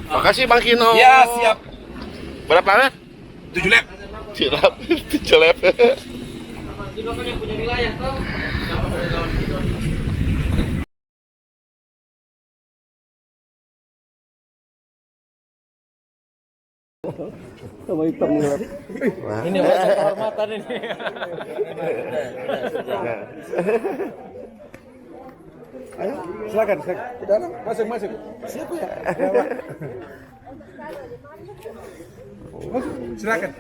Makasih Bang Kino. Ya, siap. Berapa lap? 7 lap. Silap, 7 lap. Kino kan yang punya wilayah tuh. Sama hitam gelap. Ini wajah kehormatan ini. Ayo, silakan. Sudah, masuk. Siapa ya? Masuk, silakan.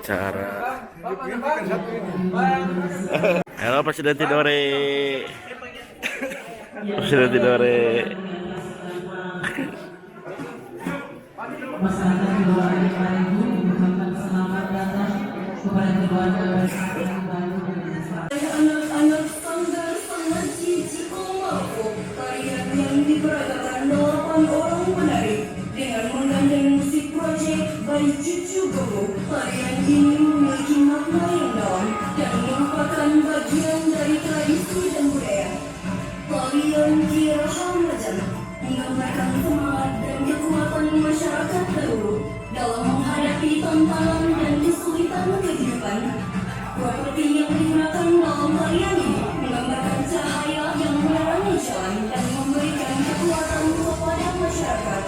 Cara. Halo Presiden Tidore. Presiden Tidore. Masyarakat di luar negeri mengucapkan selamat datang kepada keluarga besar yang baru berdesa. Anak-anak sanggar sangat cici mampu tarian yang diperagakan 8 orang penari dengan menggandeng musik project by Cucu Gogo. Tarian ini memiliki makna yang dalam dan merupakan bagian dari tradisi dan budaya. Tarian Kira Hamajan menggambarkan semangat dan kekuatan masyarakat dahulu dalam menghadapi tantangan dan kesulitan kehidupan. Properti yang digunakan dalam tarian ini menggambarkan cahaya yang menerangi jalan dan memberikan kekuatan kepada masyarakat.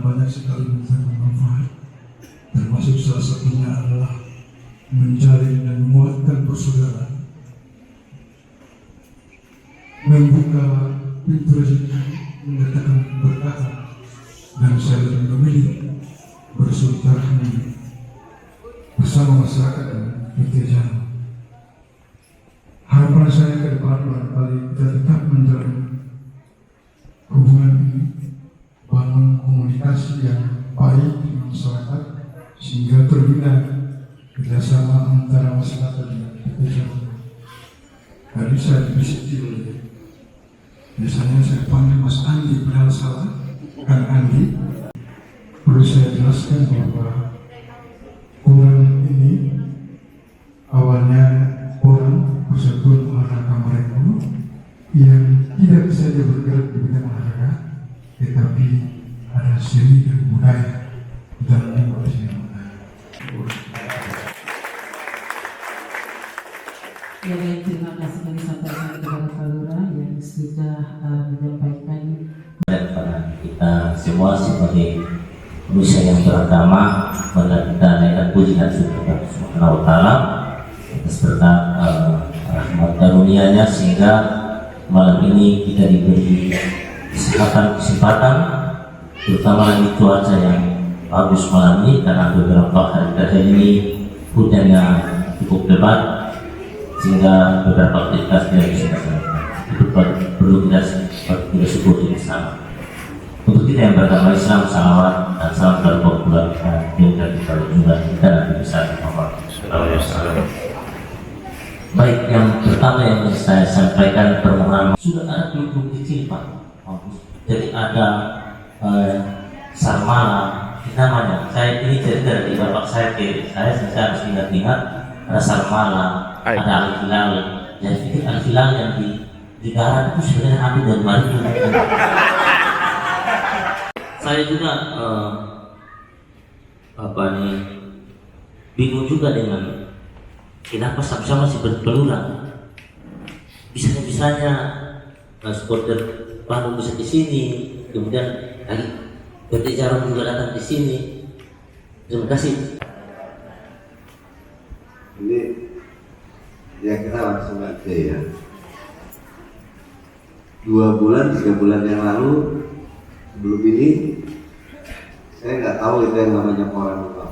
Banyak sekali memberikan manfaat, termasuk salah satunya adalah menjalin dan menguatkan persaudaraan, membuka pintu rezeki, mendatangkan berkah, dan saling memilih bersultan bersilaturahmi bersama masyarakat dan netizen. Harapan saya ke depan barangkali kita tetap menjalin hubungan ini, bangun komunikasi yang baik dengan masyarakat sehingga terbina kerjasama antara masyarakat dan netizen. Tadi saya dibisiki oleh, biasanya saya panggil Mas Andi, padahal salah, Kang Andi. Perlu saya jelaskan bahwa orang ini awalnya orang Persatuan Olahraga Mareko yang tidak saja bergerak di bidang olahraga, tetapi ada seni dan budaya dalam lingkungan seni budaya. Ya baik, terima kasih kami sampaikan kepada Pak Lurah yang sudah menyampaikan. Dan pada kita semua sebagai manusia yang beragama, maka kita naikkan puji dan syukur kepada Subhanahu wa Ta'ala atas berkat rahmat karunia-Nya sehingga malam ini kita diberi kesempatan terutama lagi cuaca yang bagus malam ini, karena beberapa hari terakhir ini hujannya cukup lebat sehingga beberapa aktivitas tidak bisa dilakukan. Itu perlu kita syukuri bersama. Untuk kita yang beragama Islam, salawat dan salam kepada bulan yang kita juga kita nanti bisa Muhammad. Baik, yang pertama yang saya sampaikan permohonan, sudah ada klub kecil Pak. Jadi ada Sarmala namanya. Saya ini cerita dari bapak saya ke saya harus ingat-ingat, ada Sarmala, ada Al-Hilal. Jadi pikir Al-Hilal yang di darat itu sebenarnya Abu dan Malik. Saya juga bingung juga dengan kenapa sama-sama masih berpeluang. Bisanya supporter Bandung bisa di sini, kemudian lagi PT Jarum juga datang di sini. Terima kasih. Ini ya kita langsung aja ya. 2 bulan, 3 bulan yang lalu sebelum ini saya nggak tahu itu yang namanya koran apa.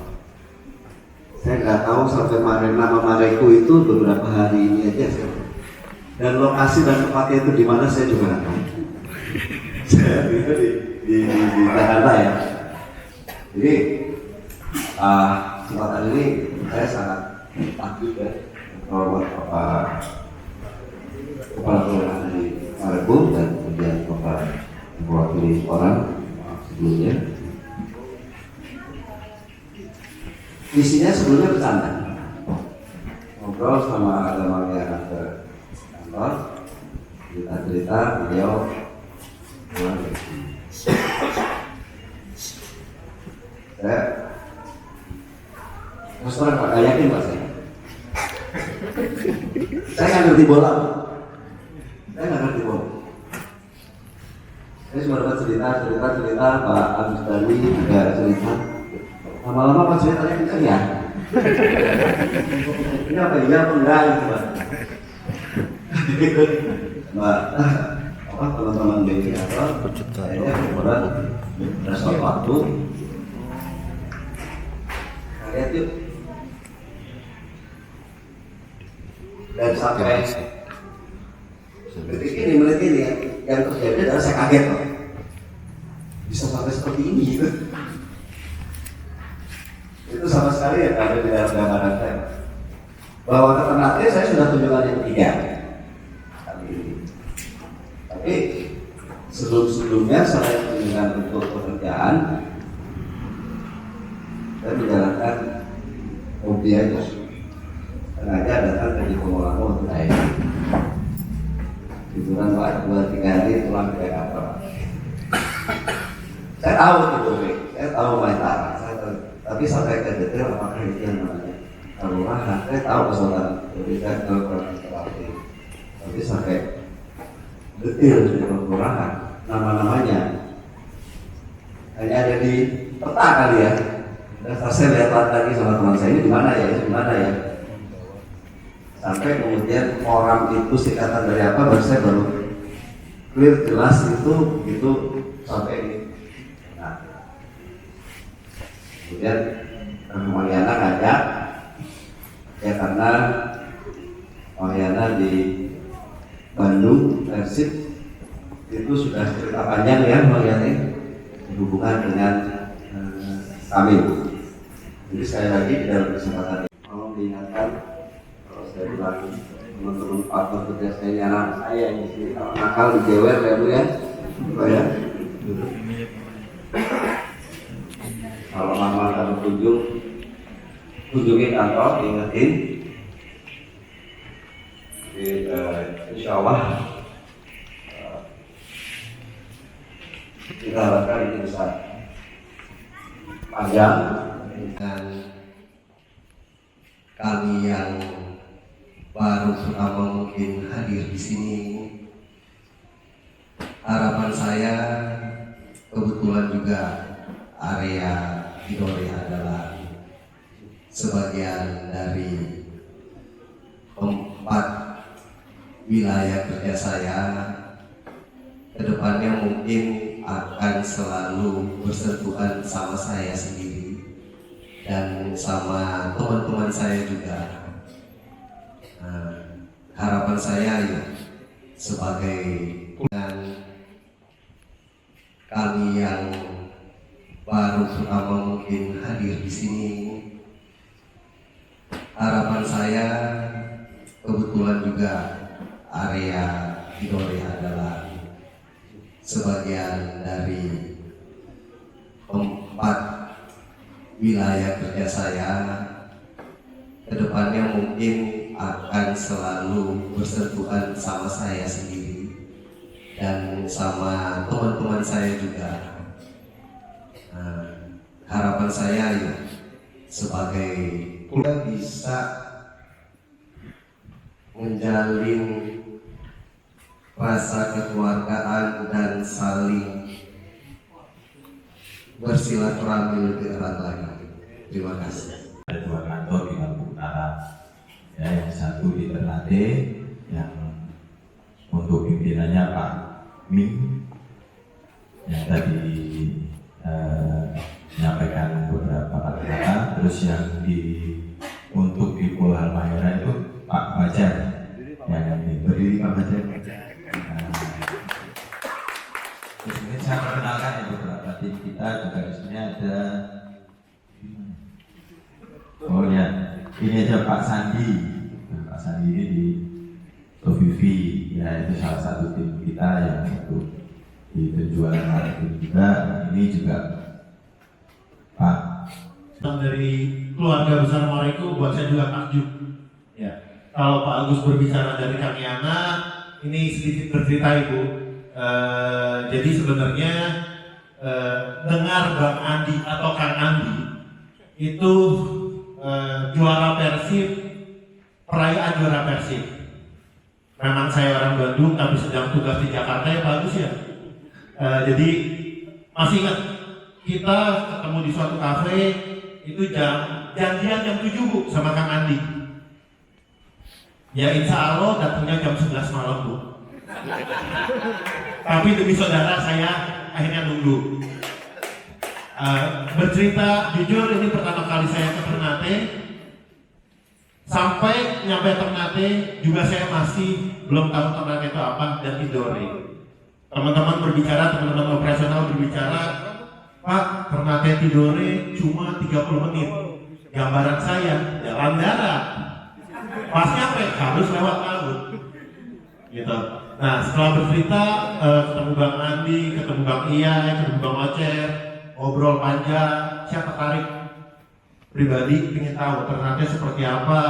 Saya nggak tahu sampai nama Mareko itu beberapa hari ini aja saya. Dan lokasi dan tempatnya itu di mana saya juga nggak tahu. Saya itu di Jakarta ya. Jadi kesempatan ini saya sangat takjub ya kalau kepala kelurahan di Mareko dan kemudian kepala mewakili orang sebelumnya. Isinya sebelumnya bercanda, ngobrol sama agama yang ke kantor, cerita-cerita beliau pulang dari sini. Saya terus terang nggak yakin Pak saya nggak ngerti bola. Saya nggak ngerti bola. Saya cuma dapat cerita Pak Agus tadi juga cerita. Lama-lama pas saya tanya kencang ya. Ini apa iya apa enggak gitu Mbak. Teman-teman BK atau saya kemudian ada suatu waktu lihat yuk dan sampai detik ini menit ini yang terjadi adalah saya kaget loh, bisa sampai seperti ini gitu. Itu sama sekali ya ada di dalam gambaran saya bahwa keternaknya saya sudah tunjukkan yang 3 kali ini. Tapi sebelum-sebelumnya saya tunjukkan untuk pekerjaan saya menjalankan hobi aja. Sengaja datang dari Komolamo untuk saya liburan Pak 2-3 hari pulang ke Jakarta. Saya tahu itu, saya tahu main tanah, tapi sampai ke detail apakah itu yang namanya kelurahan. Saya tahu persoalan berbeda kelurahan terapi, tapi sampai detail di kelurahan nama-namanya hanya ada di peta kali ya. Dan saya lihat lagi sama teman saya ini di mana ya. Sampai kemudian orang itu singkatan dari apa, saya baru clear jelas itu sampai ini. Nah, kemudian Mang Yana ngajak ya, karena Mang Yana di Bandung Persib itu sudah cerita panjang ya Mang Yana berhubungan dengan kami. Jadi sekali lagi dalam kesempatan ini tolong diingatkan, kalau saya bilang teman-teman partner kerja saya nyarang saya ini sih nakal di jewer ya Bu ya, Pak ya. Kalau mama kamu kunjungi kantor, ingetin. Insya Allah kita harapkan ini bisa panjang. Dan kami yang baru pertama mungkin hadir di sini, harapan saya kebetulan juga area Tidore adalah sebagian dari 4 wilayah kerja saya. Kedepannya mungkin akan selalu bersentuhan sama saya sendiri dan sama teman-teman saya juga. Harapan saya ya sebagai kami yang baru pertama mungkin hadir di sini, harapan saya kebetulan juga area Tidore adalah sebagian dari 4 wilayah kerja saya. Kedepannya mungkin akan selalu bersentuhan sama saya sendiri dan sama teman-teman saya juga. Harapan saya ya sebagai kita bisa menjalin rasa kekeluargaan dan saling bersilaturahmi lebih erat lagi. Terima kasih. Ada 2 kantor di Maluku Utara, ya, yang satu di Ternate, yang untuk pimpinannya Pak Ming, yang tadi menyampaikan beberapa kata-kata. Terus yang untuk di Pulau Halmahera itu Pak Fajar, yang berdiri Pak Fajar. Terus mungkin saya perkenalkan ya beberapa tim kita juga di sini ada. Oh ya, ini aja Pak Sandi. Pak Sandi ini di Tovivi, ya itu salah satu tim kita yang untuk di penjualan marketing juga. Ini juga Pak. Dari keluarga besar Mareku, buat saya juga takjub. Ya, kalau Pak Agus berbicara dari Kamiana, ini sedikit bercerita Ibu. Jadi sebenarnya dengar Bang Andi atau Kang Andi itu juara Persib, perayaan juara Persib. Memang saya orang Bandung tapi sedang tugas di Jakarta ya bagus ya. Jadi masih ingat kita ketemu di suatu kafe itu janjian jam 7 Bu sama Kang Andi. Ya insya Allah datangnya jam 11 malam Bu. Tapi demi saudara saya akhirnya nunggu. Bercerita jujur ini pertama kali saya ke Ternate. Sampai nyampe Ternate juga saya masih belum tahu Ternate itu apa dan Tidore. Teman-teman berbicara, teman-teman operasional berbicara, Pak, Ternate Tidore cuma 30 menit. Gambaran saya jalan darat. Pas nyampe harus lewat laut. Gitu. Nah setelah bercerita ketemu Bang Andi, ketemu Bang Iya, ketemu Bang Ocer, ngobrol panjang, saya tertarik pribadi ingin tahu Ternate seperti apa.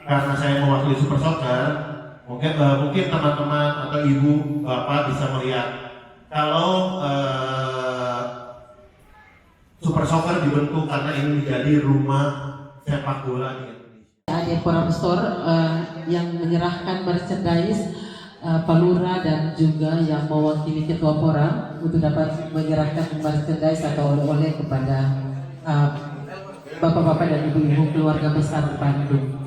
Karena saya mewakili Super Soccer, mungkin teman-teman atau ibu bapak bisa melihat kalau Super Soccer dibentuk karena ini menjadi rumah sepak bola di Indonesia. Di Forum Store yang menyerahkan merchandise Pak Lurah dan juga yang mewakili Ketua Forum untuk dapat menyerahkan merchandise atau oleh-oleh kepada bapak-bapak dan ibu-ibu keluarga besar Bandung.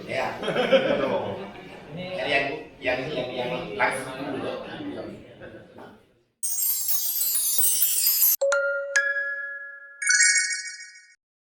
Ya. Yang langsung dulu.